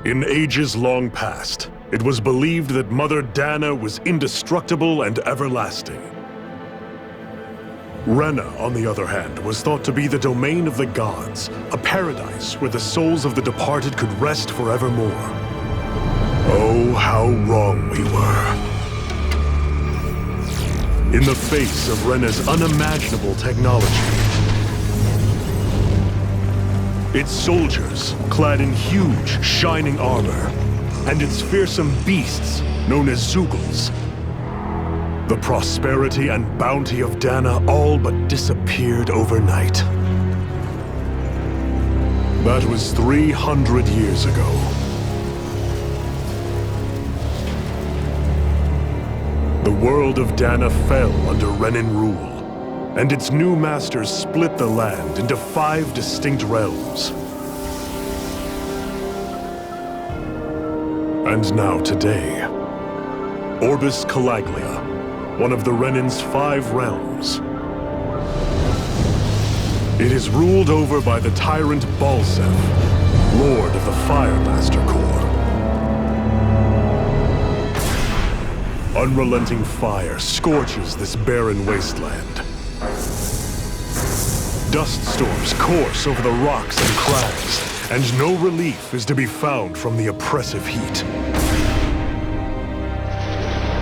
In ages long past, it was believed that Mother Dana was indestructible and everlasting. Rena, on the other hand, was thought to be the domain of the gods, a paradise where the souls of the departed could rest forevermore. Oh, how wrong we were. In the face of Rena's unimaginable technology, its soldiers, clad in huge, shining armor, and its fearsome beasts, known as Zeugles. The prosperity and bounty of Dana all but disappeared overnight. That was 300 years ago. The world of Dana fell under Renan rule, and its new masters split the land into 5 distinct realms. And now today, Orbis Calaglia, one of the Renan's 5 realms. It is ruled over by the tyrant Balsef, Lord of the Firemaster Corps. Unrelenting fire scorches this barren wasteland. Dust storms course over the rocks and crags, and no relief is to be found from the oppressive heat.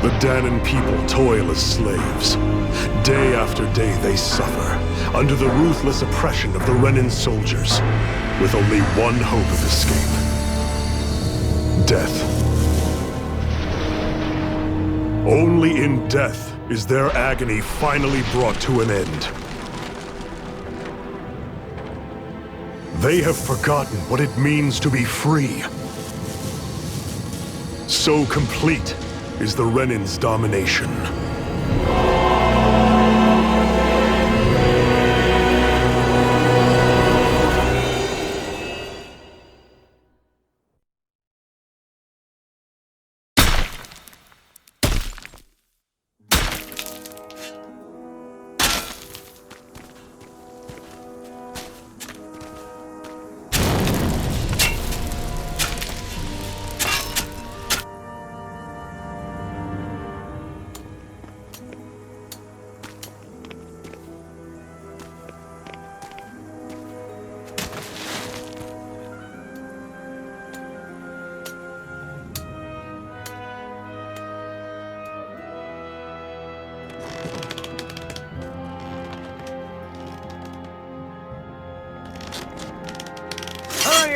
The Danan people toil as slaves. Day after day they suffer, under the ruthless oppression of the Renan soldiers, with only one hope of escape. Death. Only in death is their agony finally brought to an end. They have forgotten what it means to be free. So complete is the Renan's domination.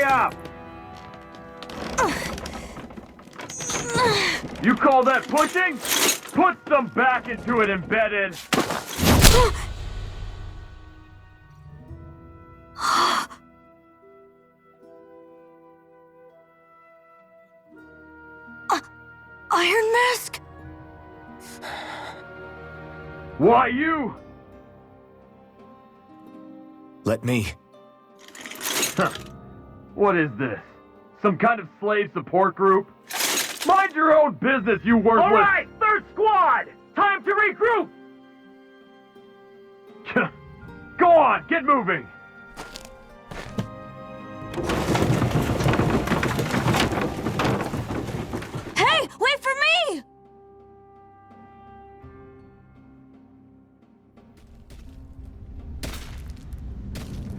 Up. You call that pushing? Put some back into it, embedded. Iron Mask? Why you? Let me. Huh. What is this? Some kind of slave support group? Mind your own business, you worthless— All right, 3rd Squad! Time to regroup! Go on, get moving! Hey, wait for me!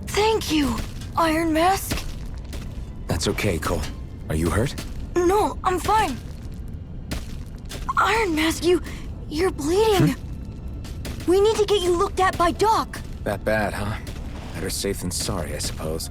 Thank you, Iron Mask. That's okay, Cole. Are you hurt? No, I'm fine. Iron Mask, you're bleeding. We need to get you looked at by Doc. That bad, huh? Better safe than sorry, I suppose.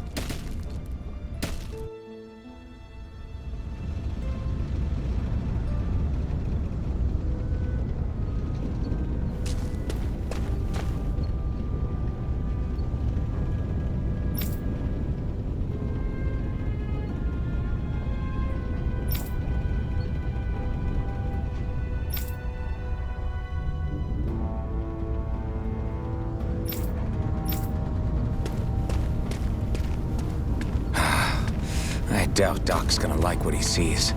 I doubt Doc's gonna like what he sees.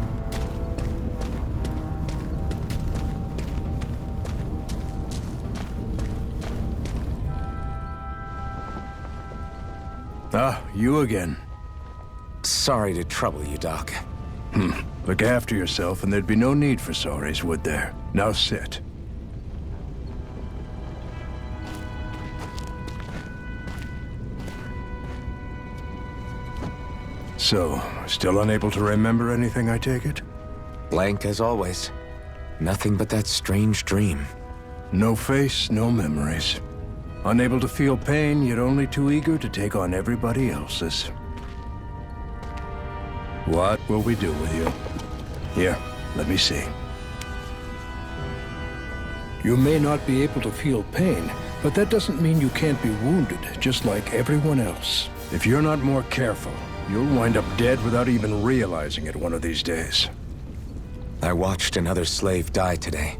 Ah, you again. Sorry to trouble you, Doc. Look after yourself and there'd be no need for sorries, would there? Now sit. So, still unable to remember anything, I take it? Blank as always. Nothing but that strange dream. No face, no memories. Unable to feel pain, yet only too eager to take on everybody else's. What will we do with you? Here, let me see. You may not be able to feel pain, but that doesn't mean you can't be wounded, just like everyone else. If you're not more careful, you'll wind up dead without even realizing it one of these days. I watched another slave die today.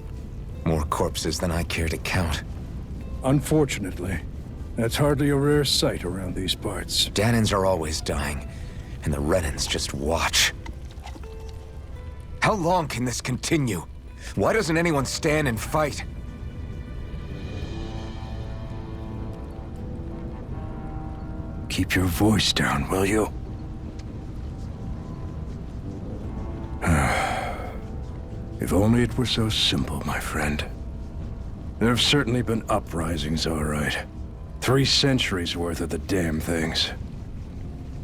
More corpses than I care to count. Unfortunately, that's hardly a rare sight around these parts. Danans are always dying, and the Renans just watch. How long can this continue? Why doesn't anyone stand and fight? Keep your voice down, will you? If only it were so simple, my friend. There have certainly been uprisings, all right. 3 centuries worth of the damn things.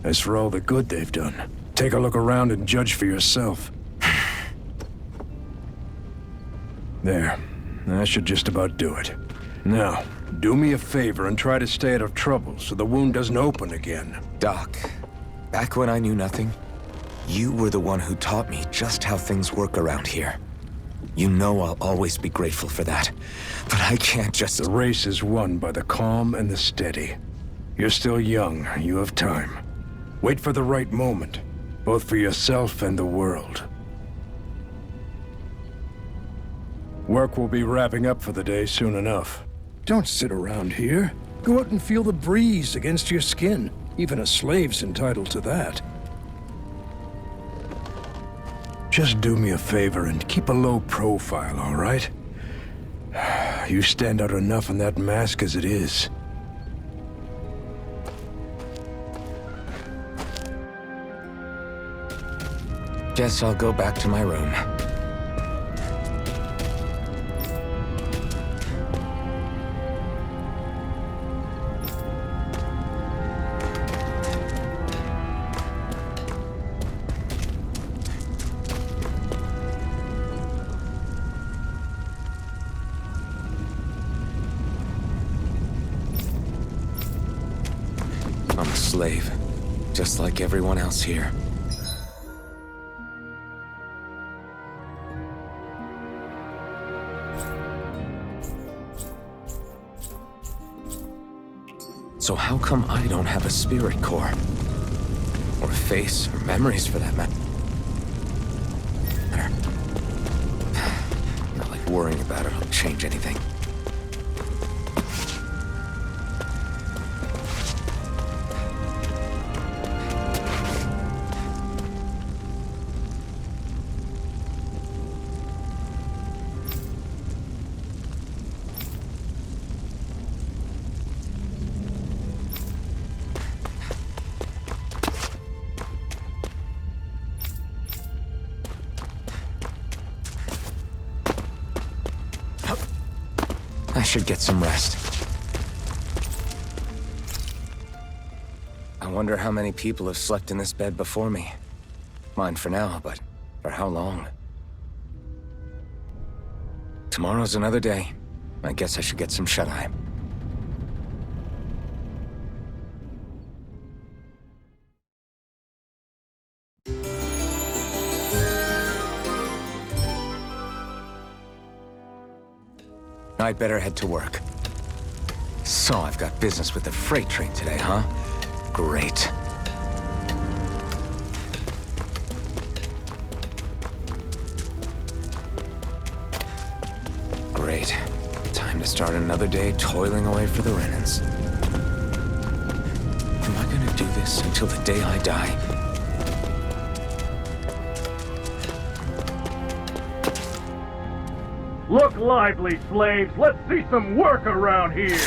As for all the good they've done, take a look around and judge for yourself. There. That should just about do it. Now, do me a favor and try to stay out of trouble so the wound doesn't open again. Doc, back when I knew nothing, you were the one who taught me just how things work around here. You know I'll always be grateful for that, but I can't just... The race is won by the calm and the steady. You're still young, you have time. Wait for the right moment, both for yourself and the world. Work will be wrapping up for the day soon enough. Don't sit around here. Go out and feel the breeze against your skin. Even a slave's entitled to that. Just do me a favor and keep a low profile, all right? You stand out enough in that mask as it is. Guess I'll go back to my room. I'm a slave, just like everyone else here. So how come I don't have a spirit core? Or a face, or memories for that matter? Not like worrying about it will change anything. I should get some rest. I wonder how many people have slept in this bed before me. Mine for now, but for how long? Tomorrow's another day. I guess I should get some shut-eye. I'd better head to work. So I've got business with the freight train today, huh? Great. Great. Time to start another day toiling away for the Renans. Am I gonna do this until the day I die? Look lively, slaves! Let's see some work around here!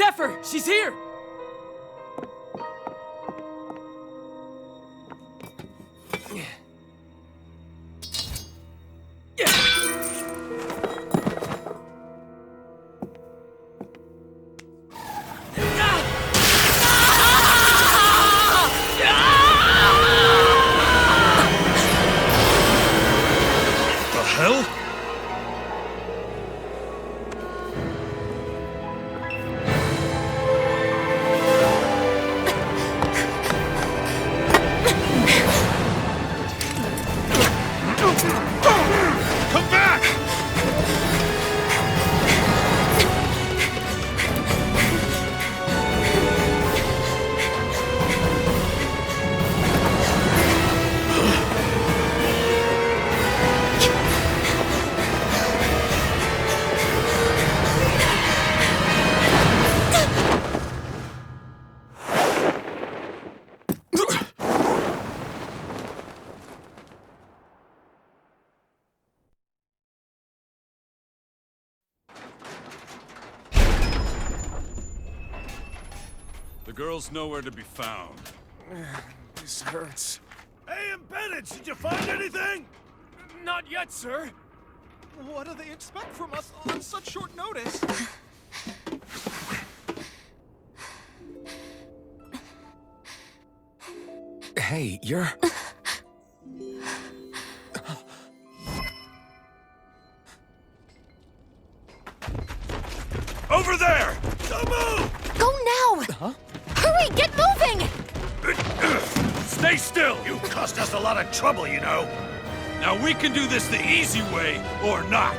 Zephyr! She's here! The hell? Come back! The girl's nowhere to be found. This hurts. Hey, Embedded, did you find anything? Not yet, sir. What do they expect from us on such short notice? Hey, you're... Over there! Don't move! Go now! Huh? Hurry, get moving! Stay still! You cost us a lot of trouble, you know. Now we can do this the easy way, or not.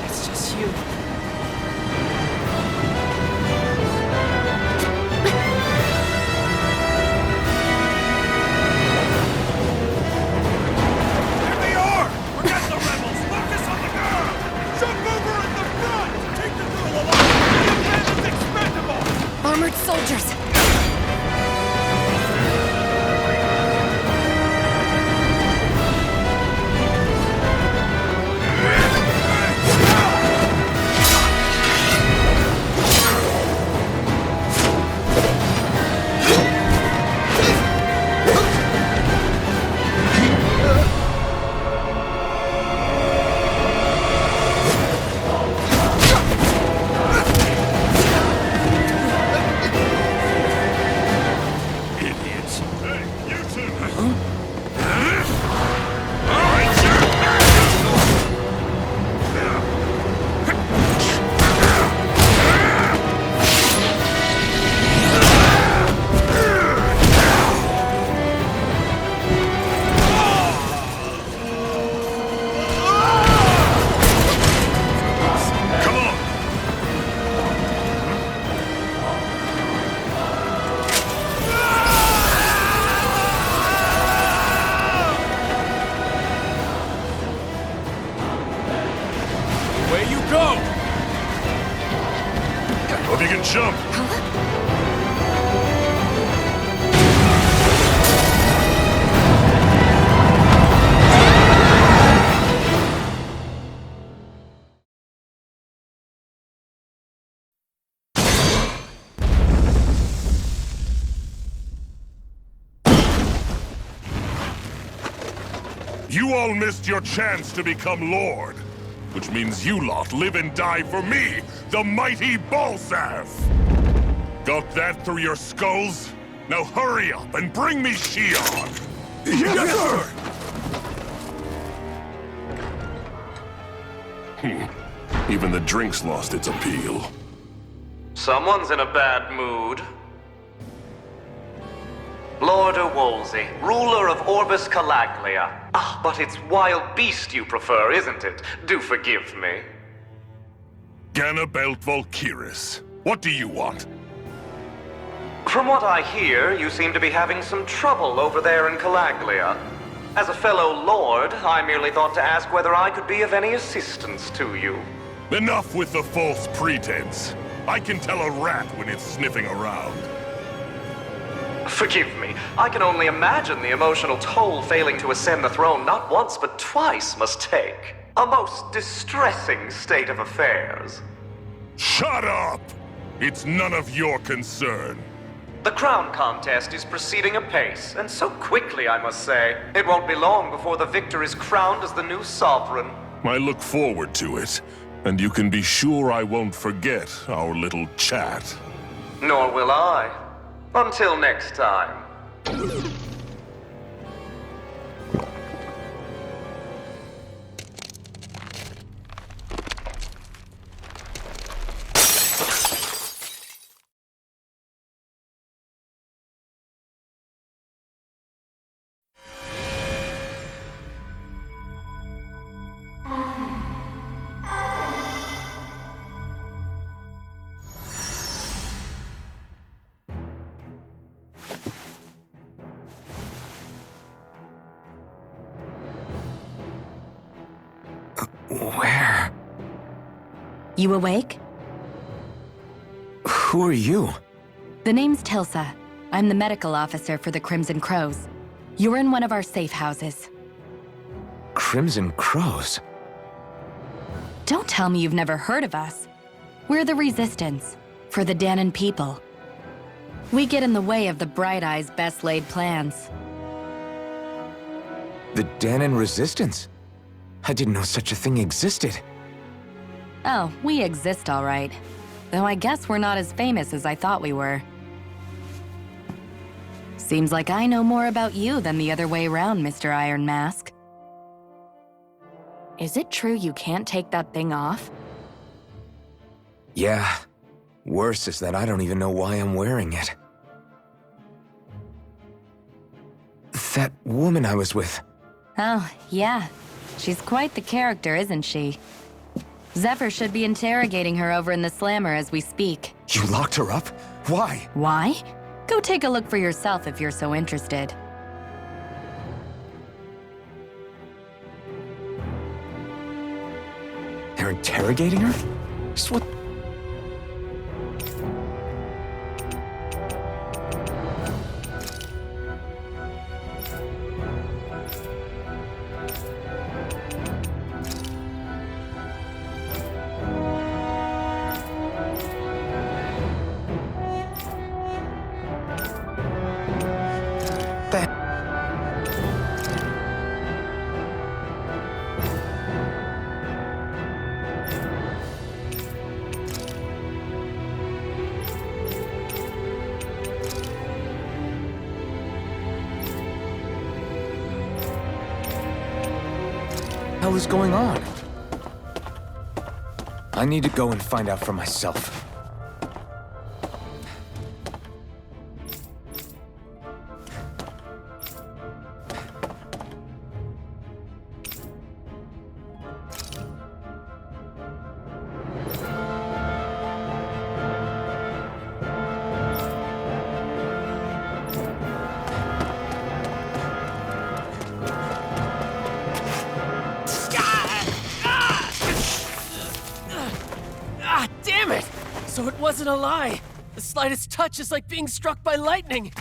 It's just you. Here they are! Forget the rebels! Focus on the girl! Jump over in the front! Take the girl alive! The man is expendable! Armored soldiers! Idiots! Hey, you two! Come on! Away you go! Hope you can jump. You all missed your chance to become Lord. Which means you lot live and die for me, the mighty Balsav! Got that through your skulls? Now hurry up and bring me Shion! Yes, sir! Even the drink's lost its appeal. Someone's in a bad mood. Lord Wolsey, ruler of Orbis Calaglia. Ah, but it's wild beast you prefer, isn't it? Do forgive me. Ganabelt Volkiris, what do you want? From what I hear, you seem to be having some trouble over there in Calaglia. As a fellow lord, I merely thought to ask whether I could be of any assistance to you. Enough with the false pretense. I can tell a rat when it's sniffing around. Forgive me, I can only imagine the emotional toll failing to ascend the throne not once but twice must take. A most distressing state of affairs. Shut up! It's none of your concern. The crown contest is proceeding apace, and so quickly, I must say. It won't be long before the victor is crowned as the new sovereign. I look forward to it, and you can be sure I won't forget our little chat. Nor will I. Until next time. Where? You awake? Who are you? The name's Tilsa. I'm the medical officer for the Crimson Crows. You're in one of our safe houses. Crimson Crows? Don't tell me you've never heard of us. We're the Resistance, for the Danon people. We get in the way of the Bright Eye's best-laid plans. The Danon Resistance? I didn't know such a thing existed. Oh, we exist all right. Though I guess we're not as famous as I thought we were. Seems like I know more about you than the other way around, Mr. Iron Mask. Is it true you can't take that thing off? Yeah. Worse is that I don't even know why I'm wearing it. That woman I was with. Oh, yeah. She's quite the character, isn't she? Zephyr should be interrogating her over in the Slammer as we speak. You locked her up? Why? Why? Go take a look for yourself if you're so interested. They're interrogating her? Just what? What the hell is going on? I need to go and find out for myself. Ah, damn it! So it wasn't a lie. The slightest touch is like being struck by lightning.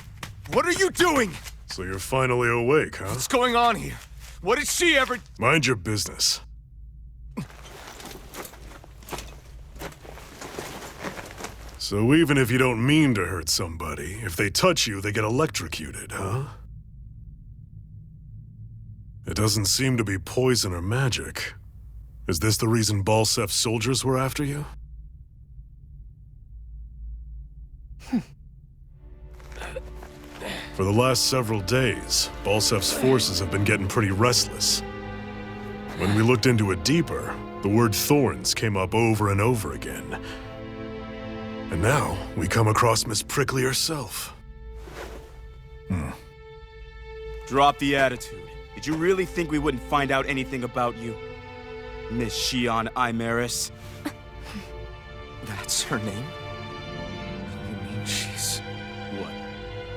What are you doing? So you're finally awake, huh? What's going on here? What did she ever... Mind your business. So even if you don't mean to hurt somebody, if they touch you, they get electrocuted, huh? It doesn't seem to be poison or magic. Is this the reason Balsef's soldiers were after you? For the last several days, Balsef's forces have been getting pretty restless. When we looked into it deeper, the word thorns came up over and over again. And now, we come across Miss Prickly herself. Drop the attitude. Did you really think we wouldn't find out anything about you? Miss Shion Imaris? That's her name? You mean she's... What?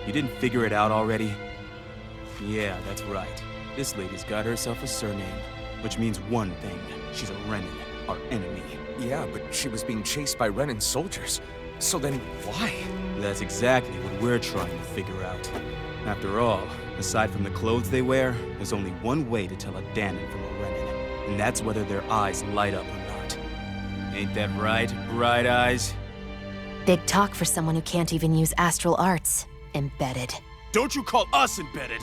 You didn't figure it out already? Yeah, that's right. This lady's got herself a surname, which means one thing. She's a Renin, our enemy. Yeah, but she was being chased by Renin soldiers. So then why? That's exactly what we're trying to figure out. After all, aside from the clothes they wear, there's only one way to tell a Danon from a Renin, and that's whether their eyes light up or not. Ain't that right, Bright Eyes? Big talk for someone who can't even use astral arts. Embedded. Don't you call us embedded!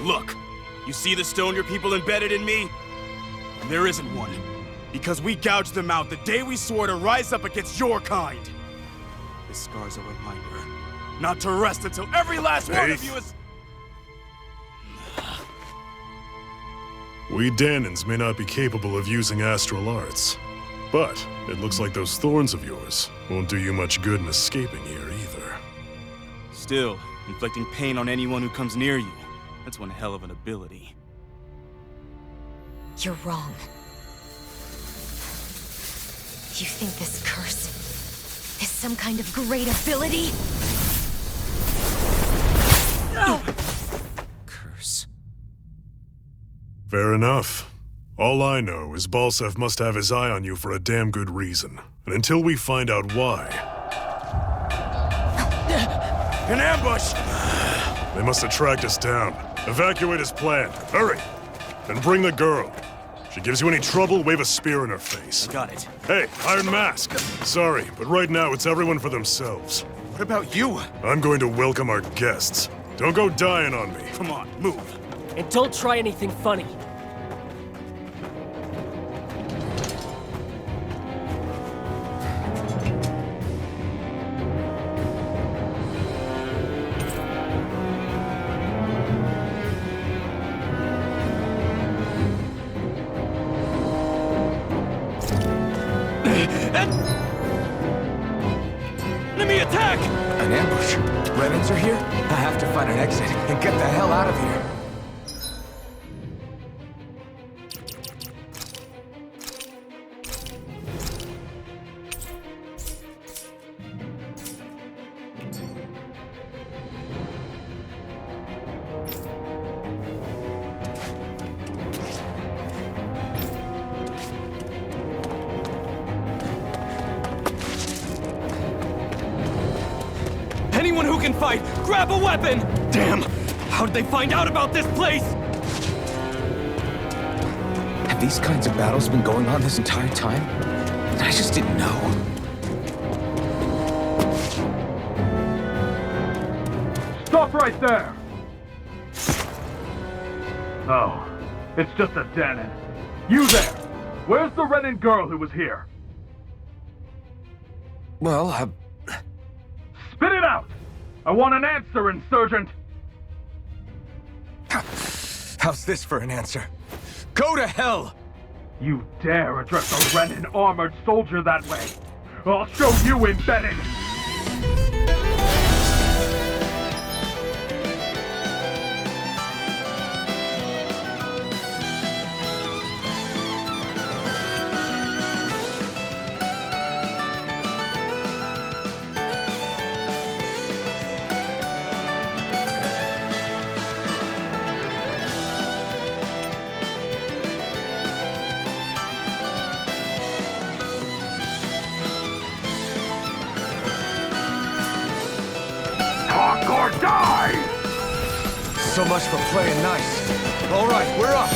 Look, you see the stone your people embedded in me? There isn't one. Because we gouged them out the day we swore to rise up against your kind. This scar's a reminder, not to rest until every last one of you is... We Danons may not be capable of using astral arts, but it looks like those thorns of yours won't do you much good in escaping here either. Still, inflicting pain on anyone who comes near you, that's one hell of an ability. You're wrong. You think this curse is some kind of great ability? No! Curse. Fair enough. All I know is Balsev must have his eye on you for a damn good reason. And until we find out why... An ambush! They must have tracked us down. Evacuate as planned. Hurry! And bring the girl. She gives you any trouble, wave a spear in her face. I got it. Hey, Iron Mask. Sorry, but right now it's everyone for themselves. What about you? I'm going to welcome our guests. Don't go dying on me. Come on, move. And don't try anything funny. Enemy attack! An ambush? Renins are here? I have to find an exit and get the hell out of here. Anyone who can fight, grab a weapon! Damn! How did they find out about this place? Have these kinds of battles been going on this entire time? I just didn't know. Stop right there! Oh, it's just a Danon. You there! Where's the Renin girl who was here? Well, Spit it out! I want an answer, Insurgent! how's this for an answer? Go to hell! You dare address a Renin armored soldier that way? I'll show you embedded! Talk or die! So much for playing nice. All right, we're up.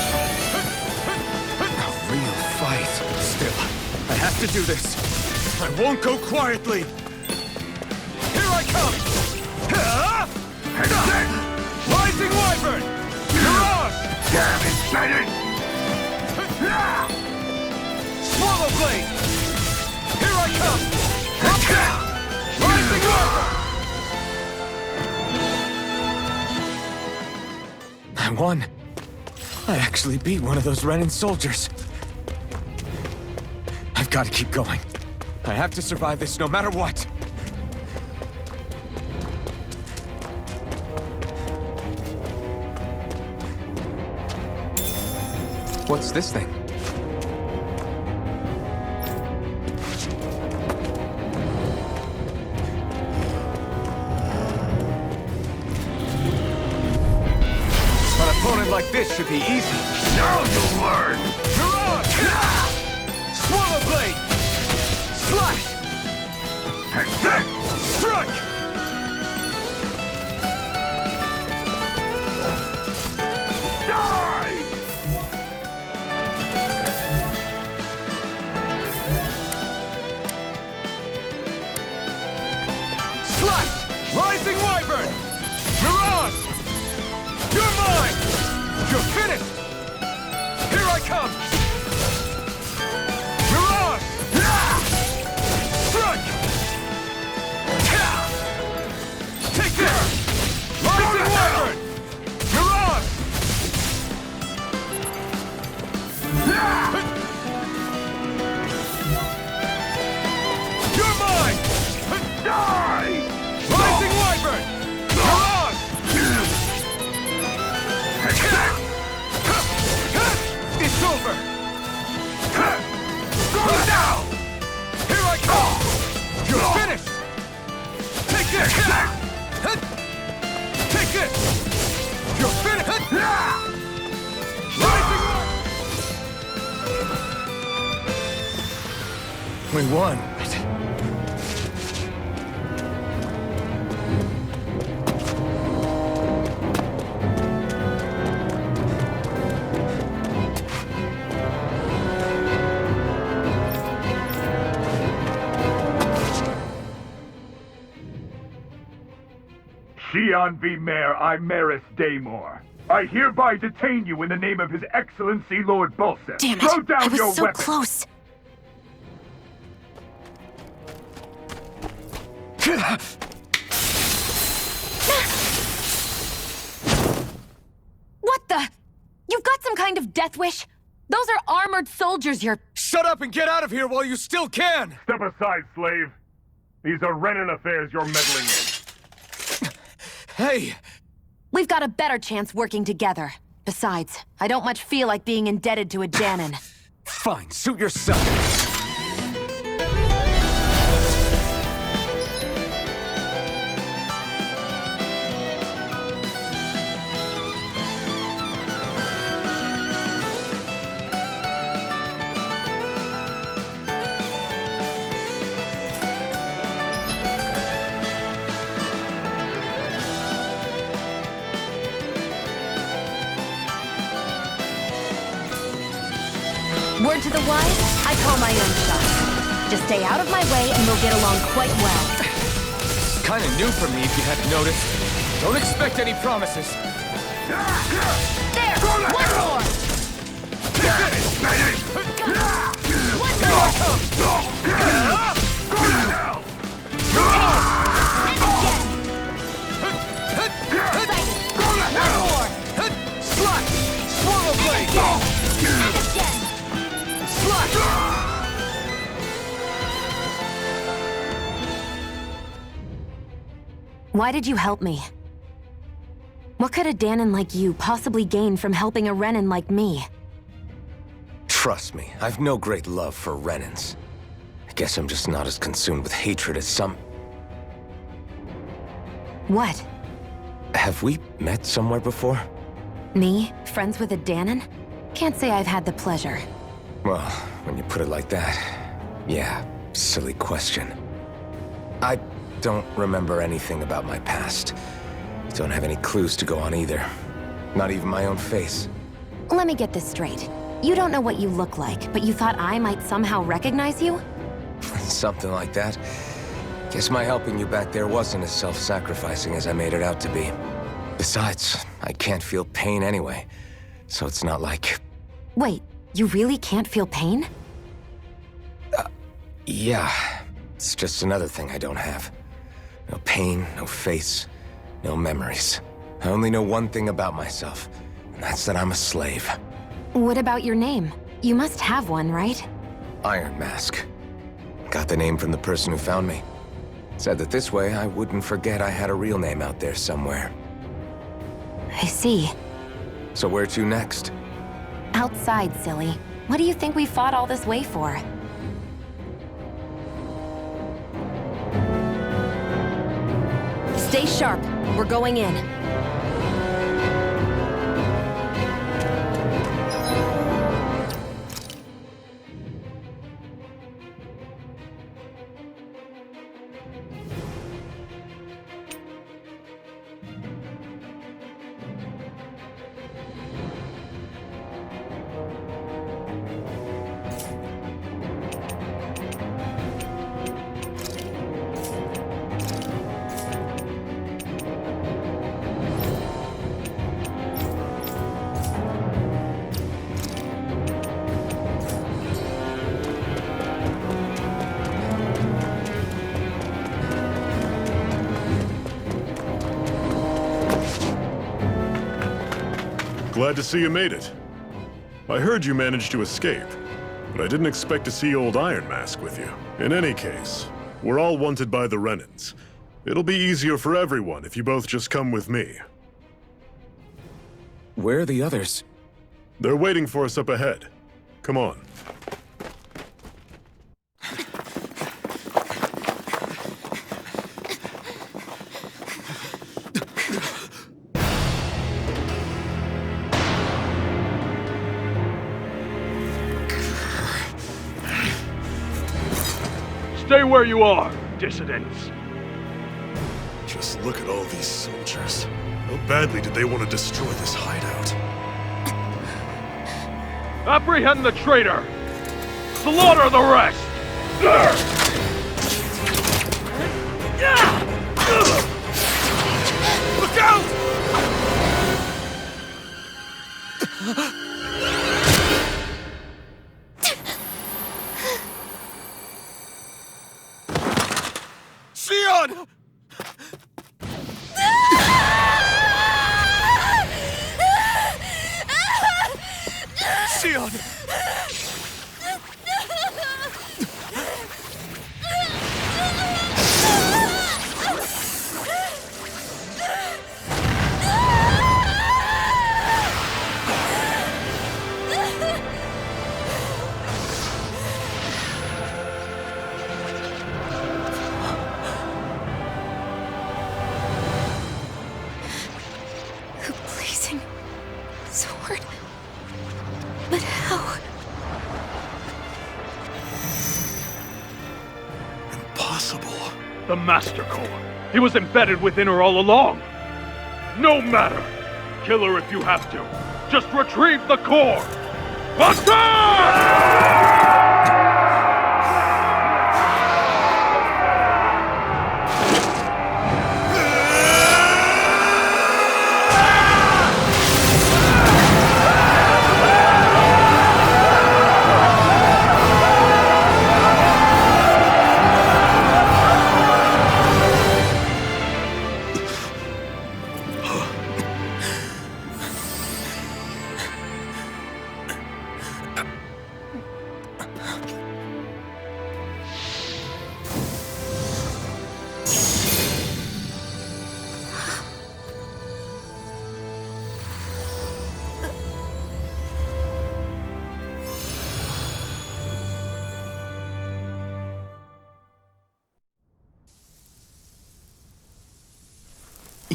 A real fight. Still, I have to do this. I won't go quietly. Here I come! Rising Wyvern! Mirage! Damn embedded! Swallow Blade! Here I come! Rising Wyvern! I won. I actually beat one of those Renin soldiers. I've got to keep going. I have to survive this no matter what. What's this thing? An opponent Running like this should be easy. Now you'll learn! Mirage! Swallow blade! Slash! Strike! Die! Slash! Rising Wyvern! Mirage! You're mine! You're finished! Here I come! Mirage! Strike! Take this! Rising Wyvern! Mirage! You're mine! Die! Rising Wyvern! Mirage! It's over! Go now! Here I come! You're finished! Take this! Take this! You're finished! Rising Wyvern! We won. Xian V. Mayor Imaris Daymore. I hereby detain you in the name of His Excellency Lord Bulseth. Damn it! Throw down I was your so weapon. close. What the? You've got some kind of death wish? Those are armored soldiers you're... Shut up and get out of here while you still can! Step aside, slave. These are Renan affairs you're meddling in. Hey! We've got a better chance working together. Besides, I don't much feel like being indebted to a Danon. Fine, suit yourself. Word to the wise, I call my own shot. Just stay out of my way and we'll get along quite well. It's kinda new for me if you hadn't noticed. Don't expect any promises. There! One more! One more! Slot! Swallow blade! And again! Why did you help me? What could a Danon like you possibly gain from helping a Renan like me? Trust me, I've no great love for Renans. I guess I'm just not as consumed with hatred as some... What? Have we met somewhere before? Me? Friends with a Danon? Can't say I've had the pleasure. Well, when you put it like that, yeah, silly question. I don't remember anything about my past. Don't have any clues to go on either. Not even my own face. Let me get this straight. You don't know what you look like, but you thought I might somehow recognize you? Something like that. Guess my helping you back there wasn't as self-sacrificing as I made it out to be. Besides, I can't feel pain anyway, so it's not like... Wait, you really can't feel pain? Yeah. It's just another thing I don't have. No pain, no face, no memories. I only know one thing about myself, and that's that I'm a slave. What about your name? You must have one, right? Iron Mask. Got the name from the person who found me. Said that this way I wouldn't forget I had a real name out there somewhere. I see. So where to next? Outside, silly. What do you think we fought all this way for? Stay sharp. We're going in. Glad to see you made it. I heard you managed to escape, but I didn't expect to see old Iron Mask with you. In any case, we're all wanted by the Renans. It'll be easier for everyone if you both just come with me. Where are the others? They're waiting for us up ahead. Come on. Stay where you are, dissidents. Just look at all these soldiers. How badly did they want to destroy this hideout? Apprehend the traitor! Slaughter the rest! Look out! Sion! Sion! The blazing sword. But how? Impossible. The Master Core. He was embedded within her all along. No matter. Kill her if you have to. Just retrieve the core. Attack!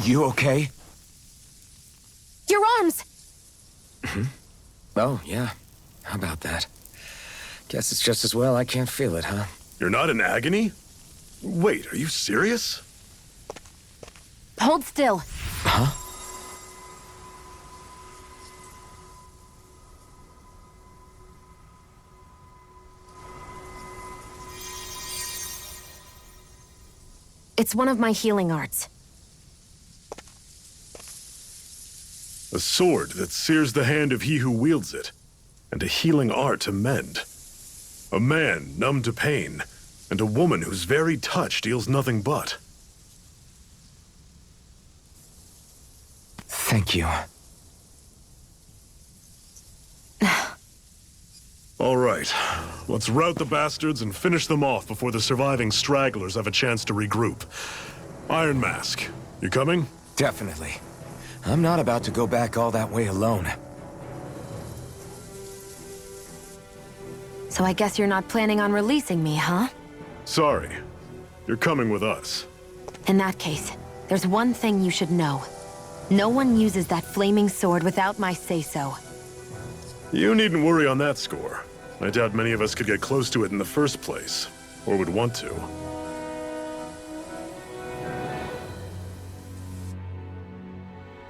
You okay? Your arms! Oh, yeah. How about that? Guess it's just as well I can't feel it, huh? You're not in agony? Wait, are you serious? Hold still. Huh? It's one of my healing arts. A sword that sears the hand of he who wields it, and a healing art to mend. A man numb to pain, and a woman whose very touch deals nothing but. Thank you. All right, let's rout the bastards and finish them off before the surviving stragglers have a chance to regroup. Iron Mask, you coming? Definitely. I'm not about to go back all that way alone. So I guess you're not planning on releasing me, huh? Sorry. You're coming with us. In that case, there's one thing you should know. No one uses that flaming sword without my say-so. You needn't worry on that score. I doubt many of us could get close to it in the first place, or would want to.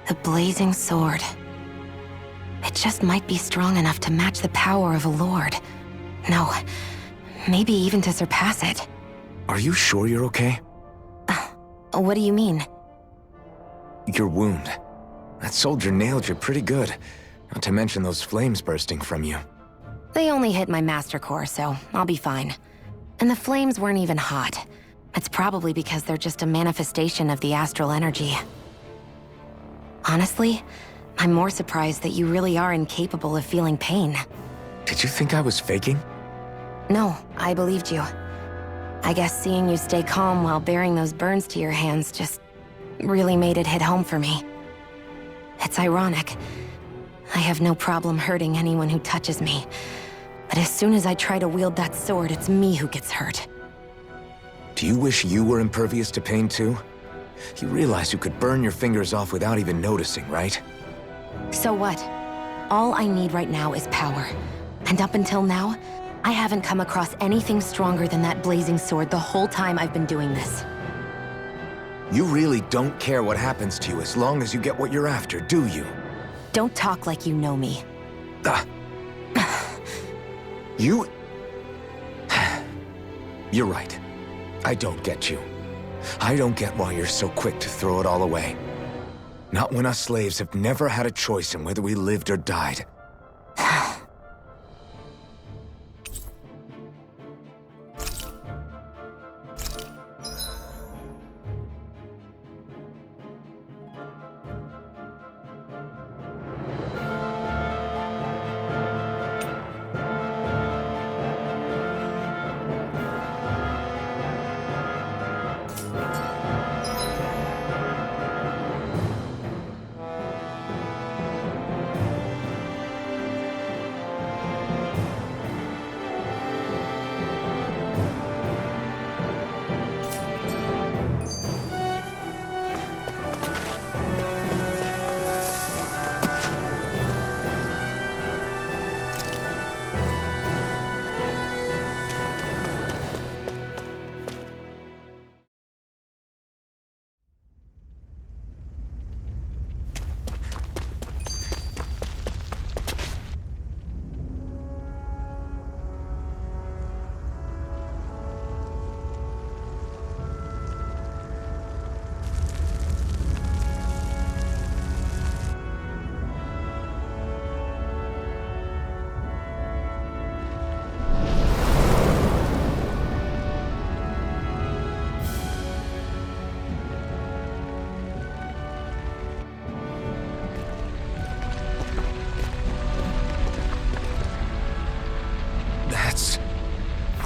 The blazing sword. It just might be strong enough to match the power of a lord. No, maybe even to surpass it. Are you sure you're okay? What do you mean? Your wound. That soldier nailed you pretty good. Not to mention those flames bursting from you. They only hit my master core, so I'll be fine. And the flames weren't even hot. It's probably because they're just a manifestation of the astral energy. Honestly, I'm more surprised that you really are incapable of feeling pain. Did you think I was faking? No, I believed you. I guess seeing you stay calm while bearing those burns to your hands just really made it hit home for me. It's ironic. I have no problem hurting anyone who touches me. But as soon as I try to wield that sword, it's me who gets hurt. Do you wish you were impervious to pain too? You realize you could burn your fingers off without even noticing, right? So what? All I need right now is power. And up until now, I haven't come across anything stronger than that blazing sword the whole time I've been doing this. You really don't care what happens to you as long as you get what you're after, do you? Don't talk like you know me. You... You're right. I don't get you. I don't get why you're so quick to throw it all away. Not when us slaves have never had a choice in whether we lived or died.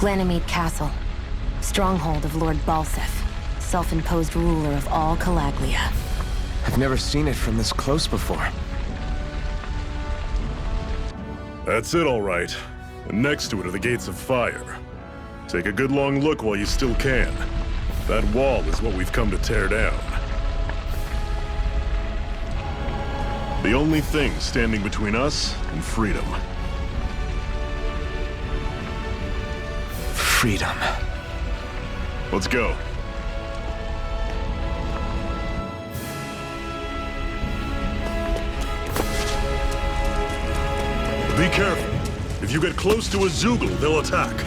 Ganymede Castle, stronghold of Lord Balsef, self-imposed ruler of all Calaglia. I've never seen it from this close before. That's it, all right. And next to it are the gates of fire. Take a good long look while you still can. That wall is what we've come to tear down. The only thing standing between us and freedom. Freedom. Let's go. Be careful. If you get close to a Zoogle, they'll attack.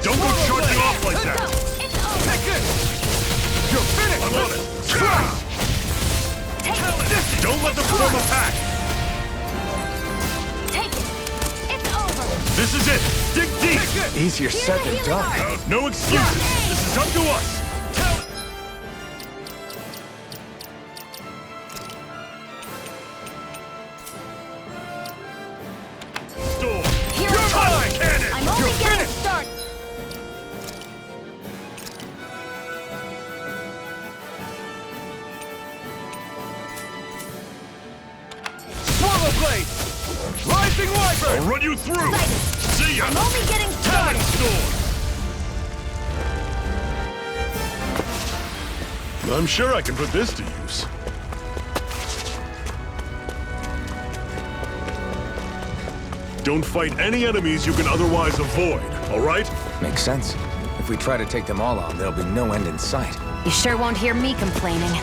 Don't go charging off like that! Take it! You're finished! I'm on it! Don't let them form attack! Take it! It's over! This is it! Dig deep! Easier said than done. No excuses! This is up to us! Storm! Here You're it mine! comes! Cannon! I'm only getting started! Swallow blade! Rising wyvern! I'll run you through! Excited. See ya! I'm only getting Talent started! Storm! I'm sure I can put this to use. Don't fight any enemies you can otherwise avoid, all right? Makes sense. If we try to take them all on, there'll be no end in sight. You sure won't hear me complaining.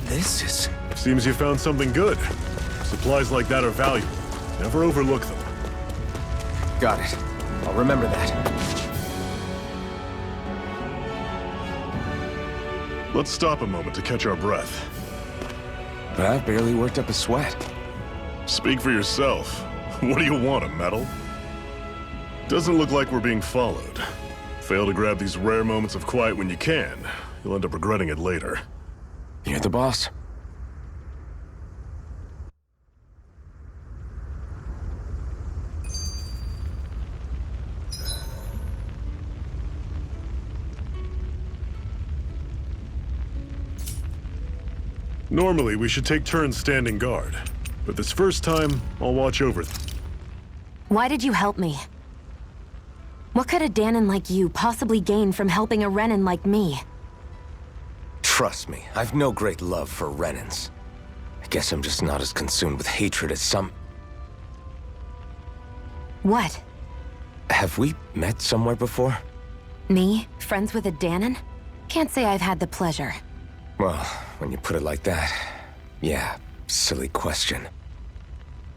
This is... Seems you found something good. Supplies like that are valuable. Never overlook them. Got it. I'll remember that. Let's stop a moment to catch our breath. But I've barely worked up a sweat. Speak for yourself. What do you want, a medal? Doesn't look like we're being followed. Fail to grab these rare moments of quiet when you can. You'll end up regretting it later. You're the boss. Normally, we should take turns standing guard. But this first time, I'll watch over them. Why did you help me? What could a Danon like you possibly gain from helping a Renan like me? Trust me, I've no great love for Renans. I guess I'm just not as consumed with hatred as some... What? Have we met somewhere before? Me? Friends with a Danon? Can't say I've had the pleasure. Well, when you put it like that, yeah, silly question.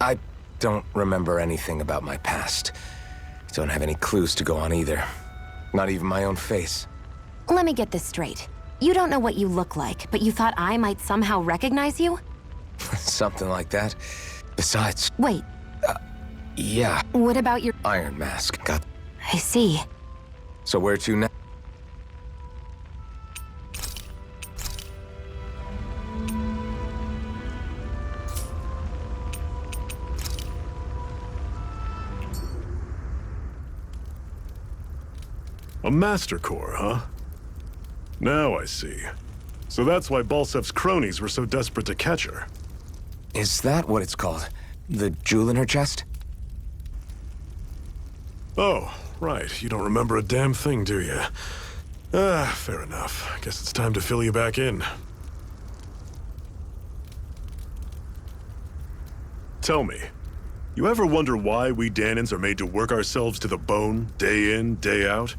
I don't remember anything about my past. Don't have any clues to go on either. Not even my own face. Let me get this straight. You don't know what you look like, but you thought I might somehow recognize you? Something like that. Besides... Wait. Yeah. What about your... Iron Mask. Got... I see. So where to now? A Master Core, huh? Now I see. So that's why Balsef's cronies were so desperate to catch her. Is that what it's called? The jewel in her chest? Oh, right. You don't remember a damn thing, do you? Fair enough. Guess it's time to fill you back in. Tell me, you ever wonder why we Danons are made to work ourselves to the bone, day in, day out?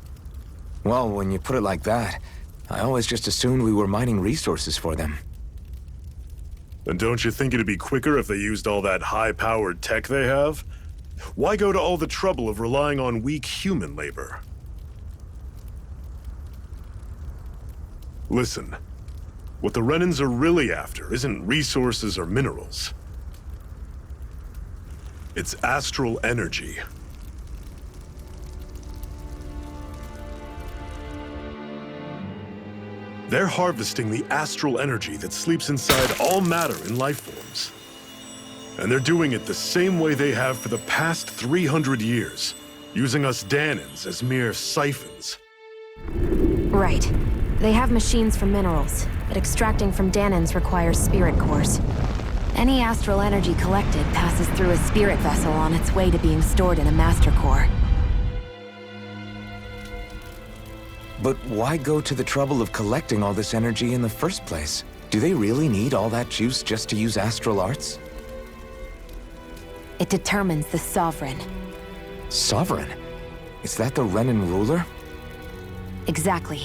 Well, when you put it like that, I always just assumed we were mining resources for them. And don't you think it'd be quicker if they used all that high-powered tech they have? Why go to all the trouble of relying on weak human labor? Listen, what the Renans are really after isn't resources or minerals. It's astral energy. They're harvesting the astral energy that sleeps inside all matter in life forms. And they're doing it the same way they have for the past 300 years, using us Danons as mere siphons. Right. They have machines for minerals, but extracting from Danons requires spirit cores. Any astral energy collected passes through a spirit vessel on its way to being stored in a master core. But why go to the trouble of collecting all this energy in the first place? Do they really need all that juice just to use astral arts? It determines the Sovereign. Sovereign? Is that the Renan ruler? Exactly.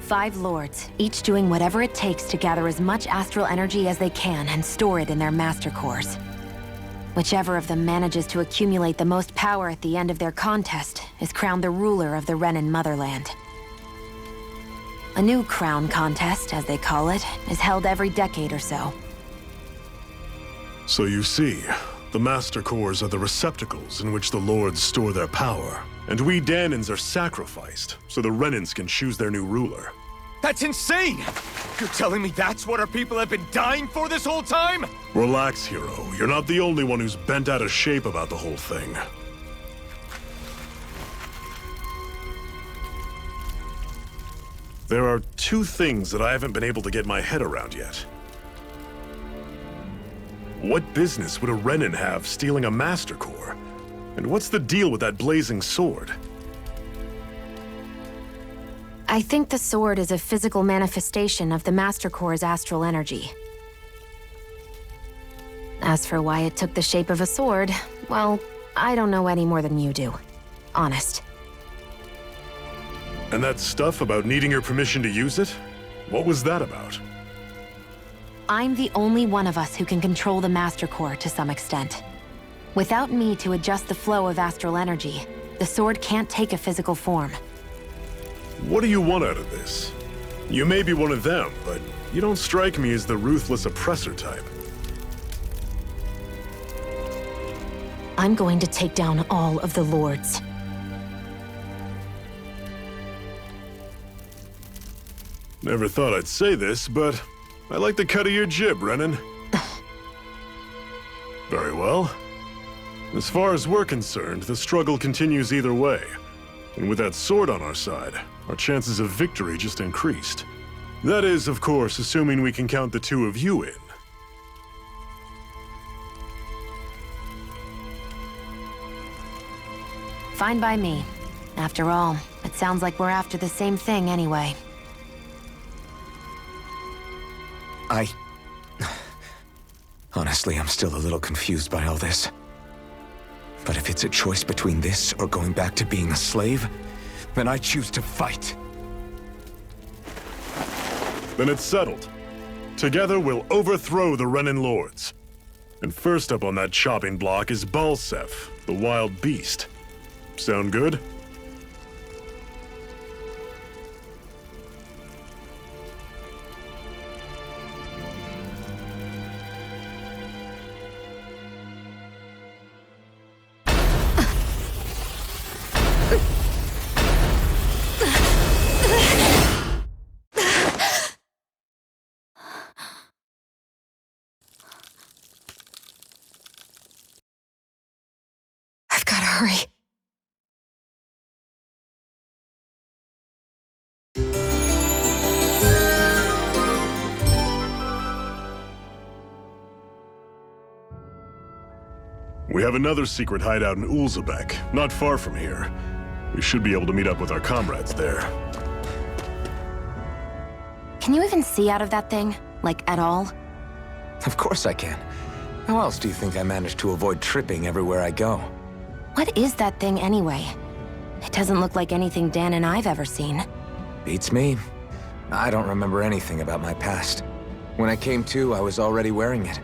5 lords, each doing whatever it takes to gather as much astral energy as they can and store it in their master cores. Whichever of them manages to accumulate the most power at the end of their contest is crowned the ruler of the Renan motherland. A new crown contest, as they call it, is held every decade or so. So you see, the Master Cores are the receptacles in which the Lords store their power. And we Danons are sacrificed, so the Renans can choose their new ruler. That's insane! You're telling me that's what our people have been dying for this whole time? Relax, hero. You're not the only one who's bent out of shape about the whole thing. There are 2 things that I haven't been able to get my head around yet. What business would a Renan have stealing a Master Core? And what's the deal with that blazing sword? I think the sword is a physical manifestation of the Master Core's astral energy. As for why it took the shape of a sword, well, I don't know any more than you do. Honest. And that stuff about needing your permission to use it? What was that about? I'm the only one of us who can control the Master Core to some extent. Without me to adjust the flow of astral energy, the sword can't take a physical form. What do you want out of this? You may be one of them, but you don't strike me as the ruthless oppressor type. I'm going to take down all of the lords. Never thought I'd say this, but I like the cut of your jib, Renan. Very well. As far as we're concerned, the struggle continues either way. And with that sword on our side, our chances of victory just increased. That is, of course, assuming we can count the two of you in. Fine by me. After all, it sounds like we're after the same thing anyway. Honestly, I'm still a little confused by all this. But if it's a choice between this or going back to being a slave, then I choose to fight. Then it's settled. Together, we'll overthrow the Renan Lords. And first up on that chopping block is Balsef, the wild beast. Sound good? I've gotta hurry. We have another secret hideout in Ulzebek, not far from here. We should be able to meet up with our comrades there. Can you even see out of that thing? Like, at all? Of course I can. How else do you think I managed to avoid tripping everywhere I go? What is that thing anyway? It doesn't look like anything Dan and I've ever seen. Beats me. I don't remember anything about my past. When I came to, I was already wearing it.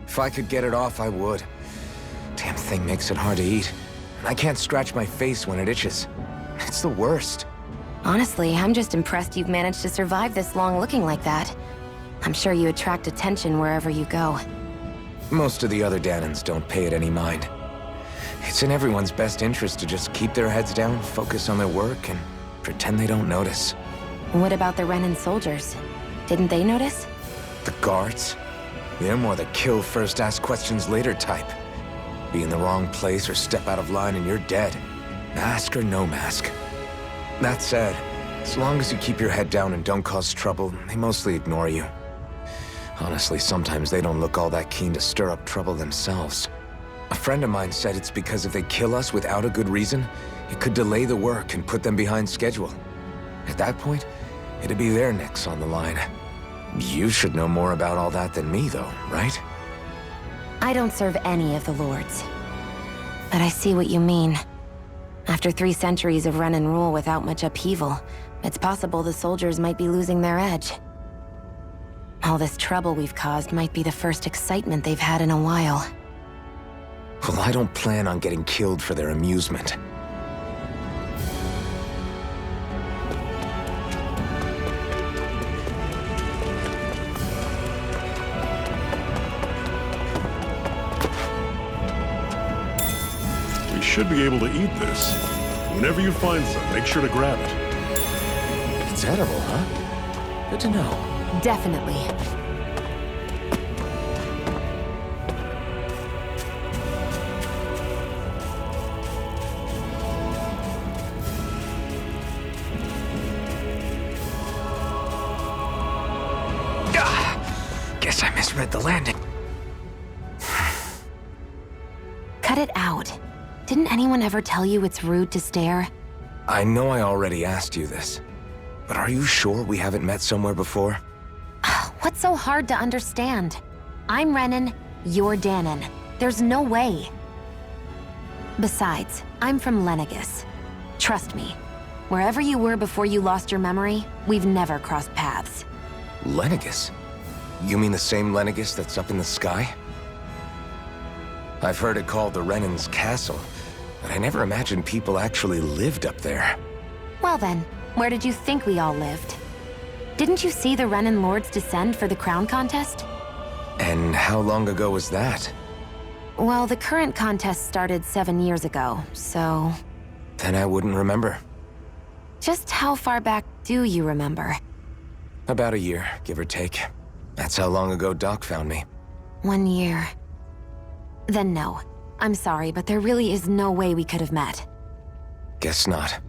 If I could get it off, I would. Damn thing makes it hard to eat. And I can't scratch my face when it itches. It's the worst. Honestly, I'm just impressed you've managed to survive this long looking like that. I'm sure you attract attention wherever you go. Most of the other Danans don't pay it any mind. It's in everyone's best interest to just keep their heads down, focus on their work, and pretend they don't notice. What about the Renan soldiers? Didn't they notice? The guards? They're more the kill first, ask questions later type. Be in the wrong place or step out of line and you're dead. Mask or no mask. That said, as long as you keep your head down and don't cause trouble, they mostly ignore you. Honestly, sometimes they don't look all that keen to stir up trouble themselves. A friend of mine said it's because if they kill us without a good reason, it could delay the work and put them behind schedule. At that point, it'd be their necks on the line. You should know more about all that than me, though, right? I don't serve any of the lords. But I see what you mean. After 3 centuries of Renan rule without much upheaval, it's possible the soldiers might be losing their edge. All this trouble we've caused might be the first excitement they've had in a while. Well, I don't plan on getting killed for their amusement. We should be able to eat this. Whenever you find some, make sure to grab it. It's edible, huh? Good to know. Definitely. Guess I misread the landing. Cut it out. Didn't anyone ever tell you it's rude to stare? I know I already asked you this, but are you sure we haven't met somewhere before? What's so hard to understand? I'm Renan, you're Danon. There's no way. Besides, I'm from Lenegis. Trust me, wherever you were before you lost your memory, we've never crossed paths. Lenegis? You mean the same Lenegus that's up in the sky? I've heard it called the Renan's Castle, but I never imagined people actually lived up there. Well then, where did you think we all lived? Didn't you see the Renan Lords descend for the crown contest? And how long ago was that? Well, the current contest started 7 years ago, so... Then I wouldn't remember. Just how far back do you remember? About a year, give or take. That's how long ago Doc found me. 1 year. Then no. I'm sorry, but there really is no way we could have met. Guess not.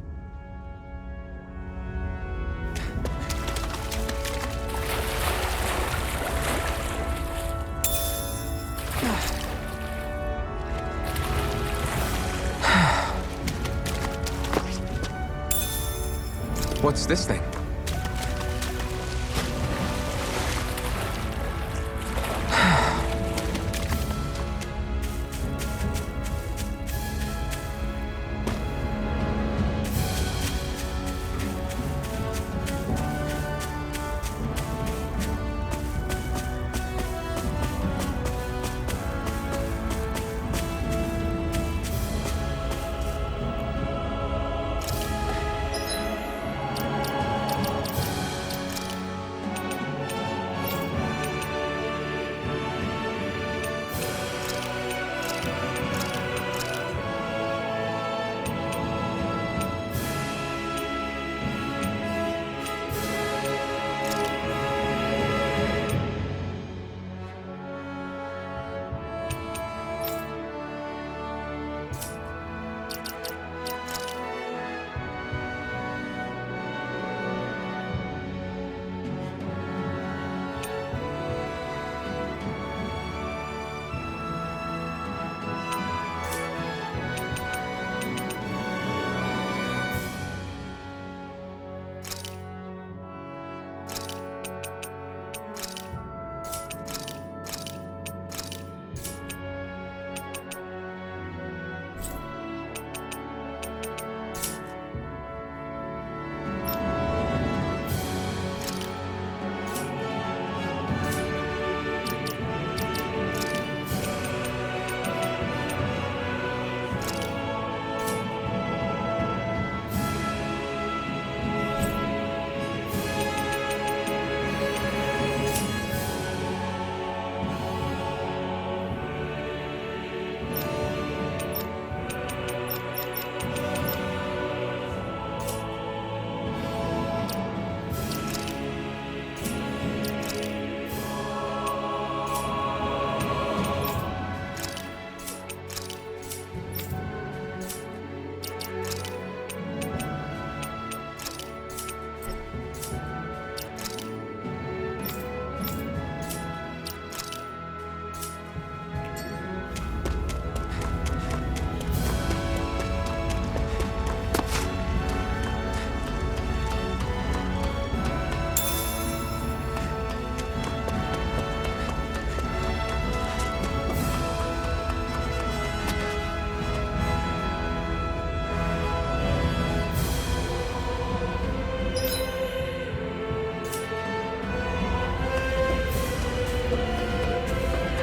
What's this thing?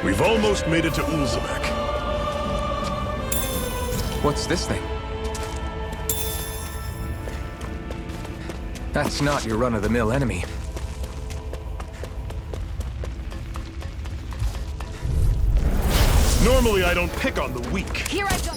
We've almost made it to Ulzebek. What's this thing? That's not your run-of-the-mill enemy. Normally I don't pick on the weak. Here I go.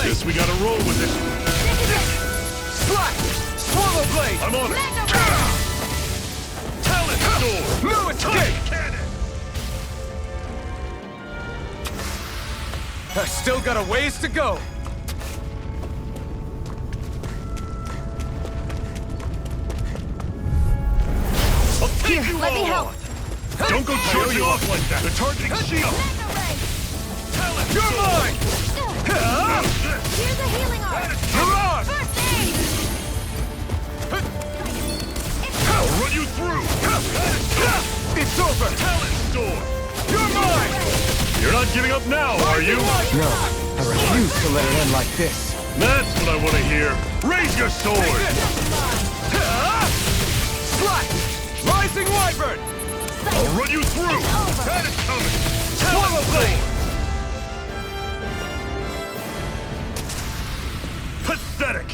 Guess we gotta roll with it. Slash! Swallow blade! I'm on it. Talon sword! escape! I've still got a ways to go. Here, let me help. Don't go charging off like that. They're targeting shield. You're mine! Here's a healing arm. You're on! First aid. I'll run you through. It's over! Talent storm. You're mine! You're not giving up now, are you? No, I refuse to let it end like this. That's what I want to hear. Raise your sword. Slash! Rising Wyvern! I'll run you through. That is coming. Swallow blade. Pathetic.